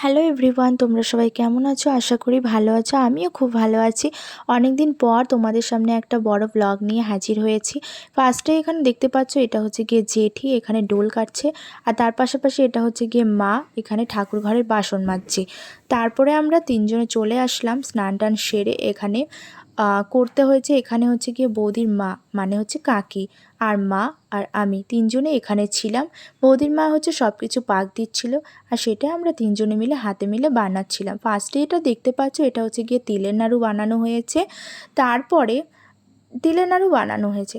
Hello everyone, তোমরা সবাই কেমন আছো? আশা করি ভালো আছো। আমিও খুব ভালো আছি। অনেক দিন পর তোমাদের সামনে একটা বড় ব্লগ নিয়ে হাজির হয়েছি। ফার্স্টে এখানে দেখতে পাচ্ছ, এটা হচ্ছে গিয়ে জেঠি এখানে ডোল কাটছে, আর তার পাশাপাশি এটা হচ্ছে গিয়ে মা এখানে ঠাকুর ঘরের বাসন মাজছে। তারপরে আমরা তিনজনে চলে আসলাম স্নান টান সেরে। এখানে করতে হয়েছে, এখানে হচ্ছে গিয়ে বৌদির মা মানে হচ্ছে কাকি আর মা আর আমি তিনজনে এখানে ছিলাম। বৌদির মা হচ্ছে সব কিছু পাক দিচ্ছিল, আর সেটা আমরা তিনজনে মিলে হাতে মিলে বানাচ্ছিলাম। ফার্স্টে এটা দেখতে পাচ্ছ, এটা হচ্ছে গিয়ে তিলের নাড়ু বানানো হয়েছে। তারপরে তিলের নাড়ু বানানো হয়েছে,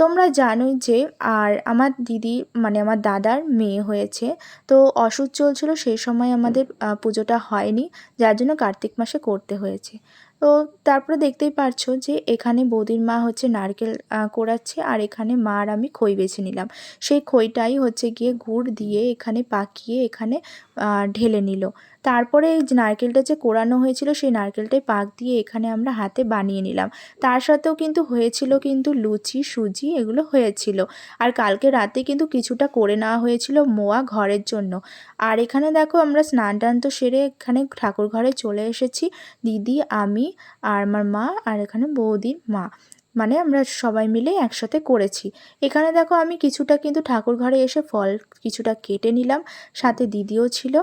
তোমরা জানোই যে আর আমার দিদি মানে আমার দাদার মেয়ে হয়েছে, তো অসুখ চলছিল সেই সময় আমাদের পুজোটা হয়নি, যার জন্য কার্তিক মাসে করতে হয়েছে। তো তারপরে দেখতেই পারছো যে এখানে বৌদির মা হচ্ছে নারকেল কোড়াচ্ছে, আর এখানে মা আর আমি খই বেছে নিলাম। সেই খইটাই হচ্ছে গিয়ে গুড় দিয়ে এখানে পাকিয়ে এখানে ঢেলে নিল। তারপরে এই যে নারকেলটা যে কোড়ানো হয়েছিল সেই নারকেলটাই পাক দিয়ে এখানে আমরা হাতে বানিয়ে নিলাম। তার সাথেও কিন্তু হয়েছিল কিন্তু লুচি সুজি এগুলো হয়েছিল। আর কালকে রাতে কিন্তু কিছুটা করে নেওয়া হয়েছিল মোয়া ঘরের জন্য। আর এখানে দেখো আমরা স্নান টান তো সেরে এখানে ঠাকুর ঘরে চলে এসেছি, দিদি আমি আর আমার মা আর এখানে বৌদির মা, মানে আমরা সবাই মিলে একসাথে করেছি। এখানে দেখো আমি কিছুটা কিন্তু ঠাকুর ঘরে এসে ফল কিছুটা কেটে নিলাম, সাথে দিদিও ছিল।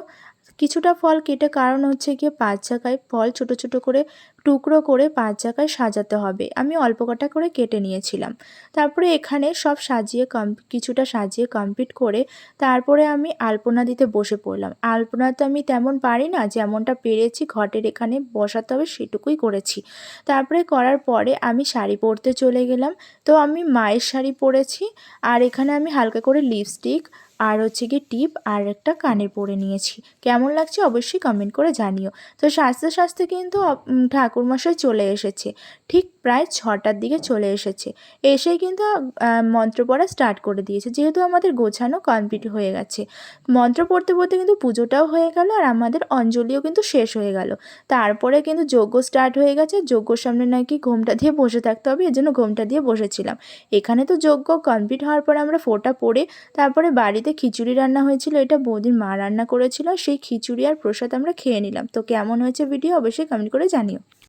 কিছুটা ফল কেটে কারণ হচ্ছে গিয়ে 5 জায়গায় ফল ছোট ছোট করে টুকরো করে 5 জায়গায় সাজাতে হবে, আমি অল্প কটা করে কেটে নিয়েছিলাম। তারপরে এখানে সব সাজিয়ে কিছুটা সাজিয়ে কমপ্লিট করে তারপরে আমি আলপনা দিতে বসে পড়লাম। আলপনা তো আমি তেমন পারি না, যেমনটা পেরেছি ঘটের এখানে বসাতে হবে সেটুকুই করেছি। তারপরে করার পরে আমি শাড়ি পরতে চলে গেলাম। তো আমি মায়ের শাড়ি পরেছি, আর এখানে আমি হালকা করে লিপস্টিক আর হচ্ছে গিয়ে টিপ আর একটা কানের পরে নিয়েছি। কেমন লাগছে অবশ্যই কমেন্ট করে জানিও। তো সাজতে সাজতে কিন্তু ঠাকুরমশাই চলে এসেছে, ঠিক প্রায় 6টার দিকে চলে এসেছে। এসেই কিন্তু মন্ত্র পড়া স্টার্ট করে দিয়েছে, যেহেতু আমাদের গোছানো কমপ্লিট হয়ে গেছে। মন্ত্র পড়তে পড়তে কিন্তু পুজোটাও হয়ে গেল, আর আমাদের অঞ্জলিও কিন্তু শেষ হয়ে গেল। তারপরে কিন্তু যজ্ঞ স্টার্ট হয়ে গেছে। যজ্ঞর সামনে নাকি ঘোমটা দিয়ে বসে থাকতে হবে, এর জন্য ঘোমটা দিয়ে বসেছিলাম। এখানে তো যজ্ঞ কমপ্লিট হওয়ার পরে আমরা ফোঁটা পড়ে তারপরে বাড়িতে খিচুড়ি রান্না হয়েছিল, এটা বৌদির মা রান্না করেছিল। সেই খিচুড়ি আর প্রসাদ আমরা খেয়ে নিলাম। তো কেমন হয়েছে ভিডিও অবশ্যই কমেন্ট করে জানিও।